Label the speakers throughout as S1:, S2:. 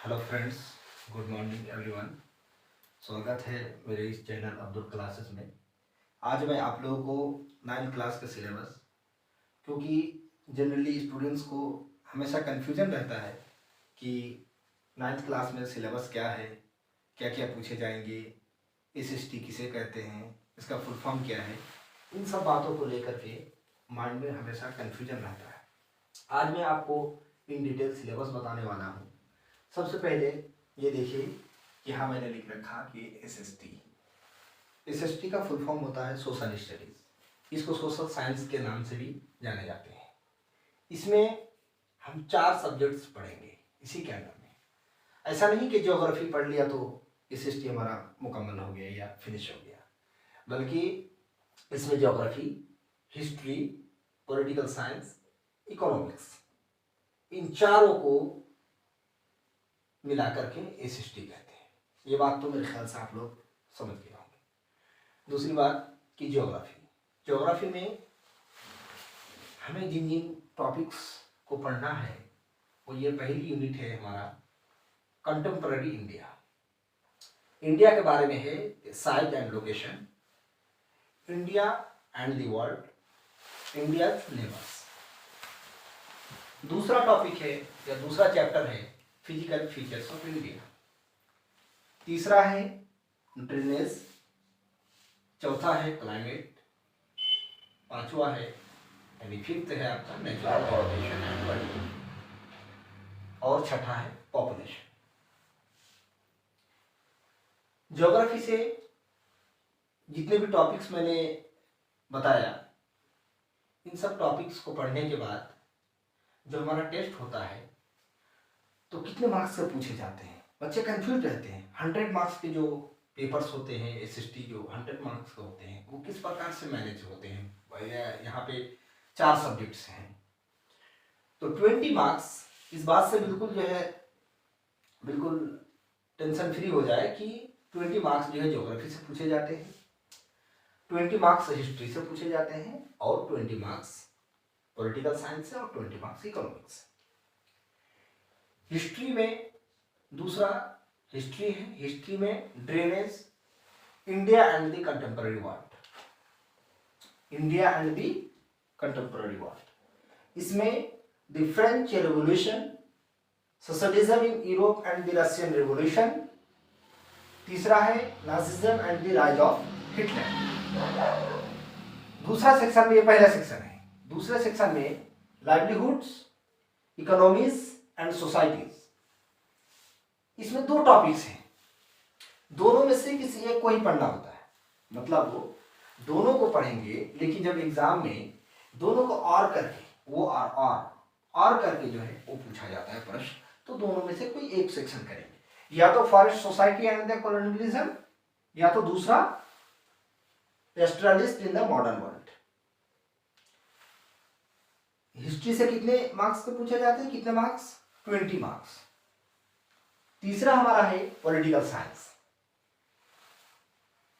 S1: Hello friends, good morning everyone. स्वागत है मेरे इस चैनल अब्दुल क्लासेस में। आज मैं आप लोगों को 9th क्लास का सिलेबस, क्योंकि जनरली स्टूडेंट्स को हमेशा कन्फ्यूजन रहता है कि 9th क्लास में सिलेबस क्या है, क्या क्या पूछे जाएंगे, एसएसटी किसे कहते हैं, इसका फुल फॉर्म क्या है। इन सब बातों को लेकर के माइंड में हमेशा कन्फ्यूजन रहता है। आज मैं आपको इन डिटेल सिलेबस बताने वाला हूँ। सबसे पहले ये देखिए, यहाँ मैंने लिख रखा कि एसएसटी का फुल फॉर्म होता है सोशल स्टडीज। इसको सोशल साइंस के नाम से भी जाने जाते हैं। इसमें हम 4 सब्जेक्ट्स पढ़ेंगे इसी के अंदर में। ऐसा नहीं कि ज्योग्राफी पढ़ लिया तो एसएसटी हमारा मुकम्मल हो गया या फिनिश हो गया, बल्कि इसमें geography, history, political science, economics, इन चारों को मिला करके एसएसटी कहते हैं। ये बात तो मेरे ख्याल से आप लोग समझ गए होंगे। दूसरी बात कि ज्योग्राफी में हमें जिन जिन टॉपिक्स को पढ़ना है वो ये पहली यूनिट है हमारा कंटेम्पररी इंडिया। इंडिया के बारे में है size and location, India and the world, India neighbours. दूसरा टॉपिक है या दूसरा चैप्टर है फिजिकल फीचर्स ऑफ इंडिया। तीसरा है ड्रेनेज, चौथा है क्लाइमेट, पांचवा है यानी फिफ्थ है आपका नेचुरल फॉर्मेशन एंड वर्ल्ड, और छठा है पॉपुलेशन। ज्योग्राफी से जितने भी टॉपिक्स मैंने बताया, इन सब टॉपिक्स को पढ़ने के बाद जो हमारा टेस्ट होता है तो कितने मार्क्स से पूछे जाते हैं, बच्चे कंफ्यूज रहते हैं। 100 मार्क्स के जो पेपर्स होते हैं एसएसटी, जो 100 मार्क्स के होते हैं, वो किस प्रकार से मैनेज होते हैं। यहाँ पे 4 सब्जेक्ट्स हैं तो 20 मार्क्स। इस बात से बिल्कुल जो है बिल्कुल टेंशन फ्री हो जाए कि 20 मार्क्स जो है ज्योग्राफी से पूछे जाते हैं, 20 मार्क्स हिस्ट्री से पूछे जाते हैं, और 20 मार्क्स पॉलिटिकल साइंस से, और 20 मार्क्स इकोनॉमिक्स। हिस्ट्री में दूसरा हिस्ट्री है। हिस्ट्री में drainage, India and the contemporary world, India and the contemporary world. इसमें the French revolution, socialism in Europe and the Russian revolution. तीसरा है Nazism and the rise of Hitler. दूसरा section में, ये पहला सेक्शन है। दूसरे सेक्शन में लाइवलीहुड्स, इकोनॉमीज एंड सोसाइटीज। इसमें 2 टॉपिक्स हैं, दोनों में से किसी एक को ही पढ़ना होता है। मतलब वो दोनों को पढ़ेंगे, लेकिन जब एग्जाम में दोनों को और करके, वो और करके जो है वो पूछा जाता है प्रश्न, तो दोनों में से कोई एक सेक्शन करेंगे, या तो forest society and the colonialism, या तो दूसरा pastoralist in the modern world. History से कितने मार्क्स के पूछे जाते हैं, कितने मार्क्स? 20 मार्क्स। तीसरा हमारा है पॉलिटिकल साइंस,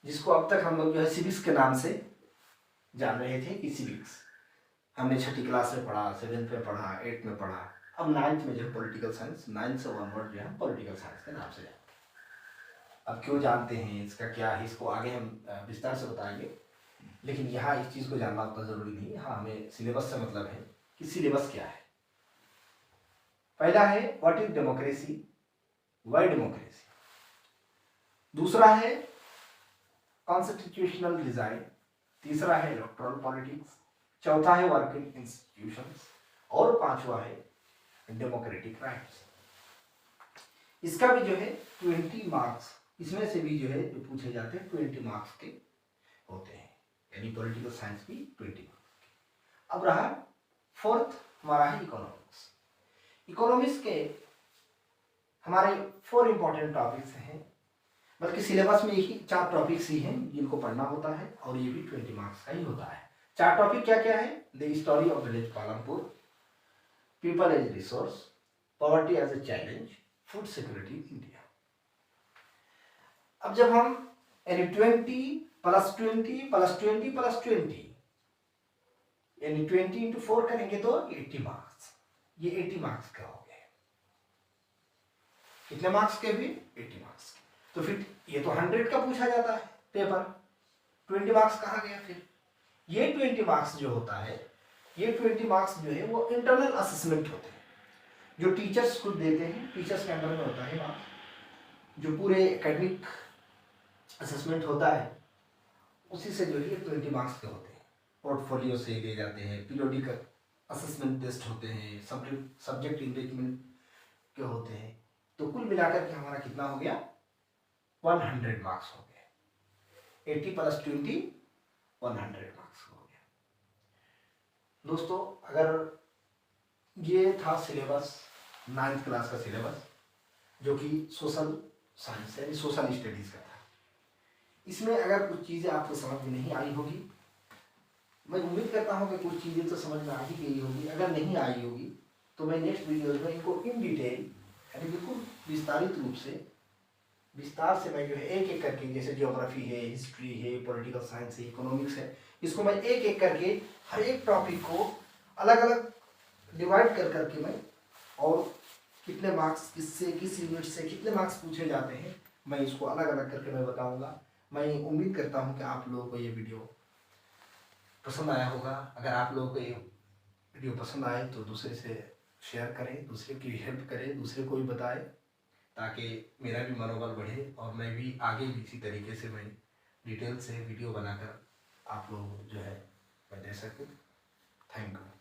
S1: जिसको अब तक हम लोग जो है सिविक्स के नाम से जान रहे थे कि सिविक्स हमने 6ठी क्लास में पढ़ा, 7th में पढ़ा, 8th में पढ़ा। अब 9th में जो है पॉलिटिकल साइंस, 9th से ऑनवर्ड जो है पॉलिटिकल साइंस के नाम से जानते हैं। अब क्यों जानते हैं, इसका क्या है, इसको आगे हम विस्तार से बताएंगे, लेकिन यहाँ इस चीज़ को जानना उतना ज़रूरी नहीं है। हाँ, हमें सिलेबस से मतलब है कि सिलेबस क्या है। पहला है what is democracy, Y democracy. दूसरा है कॉन्स्टिट्यूशनल डिजाइन। तीसरा है इलेक्टोरल पॉलिटिक्स। चौथा है वर्किंग इंस्टीट्यूशंस, और पांचवा है डेमोक्रेटिक राइट्स। इसका भी जो है 20 मार्क्स, इसमें से भी जो है जो पूछे जाते हैं 20 मार्क्स के होते हैं, यानी पॉलिटिकल साइंस भी 20 मार्क्स के। अब रहा 4th हमारा है इकोनॉमिक्स। इकोनॉमिक्स के हमारे 4 इंपॉर्टेंट टॉपिक्स हैं, बल्कि सिलेबस में यही 4 टॉपिक्स ही हैं जिनको पढ़ना होता है, और ये भी 20 मार्क्स का ही होता है। 4 टॉपिक क्या क्या है? The story of village Palampur, people as resource, poverty as a challenge, food security India. अब जब हम 20 + 20 + 20 + 20 यानी 20 × 4 करेंगे तो 80 मार्क्स। ये 80 मार्क्स का हो गया। कितने मार्क्स के भी? 80 मार्क्स के। तो फिर ये तो 100 का पूछा जाता है पेपर, 20 मार्क्स कहाँ गया फिर? ये 20 मार्क्स जो होता है, ये 20 मार्क्स जो है वो इंटरनल असेसमेंट होते हैं, जो टीचर्स खुद देते हैं, टीचर्स के अंडर में होता है मार्क्स, जो पूरे एकेडमिक असेसमेंट होता है उसी से जो है 20 मार्क्स के होते हैं। पोर्टफोलियो से दिए जाते हैं, पीरियोडिक असेसमेंट टेस्ट होते हैं, सब्जेक्ट इंगेजमेंट के होते हैं। तो कुल मिलाकर के हमारा कितना हो गया? 100 मार्क्स हो गए। 80 + 20 100 मार्क्स हो गया। दोस्तों अगर ये था सिलेबस, 9th क्लास का सिलेबस, जो कि सोशल साइंस यानी सोशल स्टडीज़ का था। इसमें अगर कुछ चीज़ें आपको समझ में नहीं आई होगी, मैं उम्मीद करता हूँ कि कुछ चीज़ें तो समझ में आ ही गई होगी। अगर नहीं आई होगी तो मैं नेक्स्ट वीडियोज में इनको इन डिटेल यानी बिल्कुल विस्तारित रूप से, विस्तार से मैं जो है एक एक करके, जैसे ज्योग्राफी है, हिस्ट्री है, पॉलिटिकल साइंस है, इकोनॉमिक्स है, इसको मैं एक एक करके हर एक टॉपिक को अलग अलग डिवाइड कर करके मैं, और कितने मार्क्स किससे, किस यूनिट से कितने मार्क्स पूछे जाते हैं, मैं इसको अलग अलग करके मैं बताऊंगा। मैं उम्मीद करता हूं कि आप लोगों को ये वीडियो पसंद आया होगा। अगर आप लोगों को ये वीडियो पसंद आए तो दूसरे से शेयर करें, दूसरे की हेल्प करें, दूसरे को भी बताएं, ताकि मेरा भी मनोबल बढ़े और मैं भी आगे भी इसी तरीके से मैं डिटेल से वीडियो बनाकर आप लोग जो है मैं दे सकूँ। Thank you.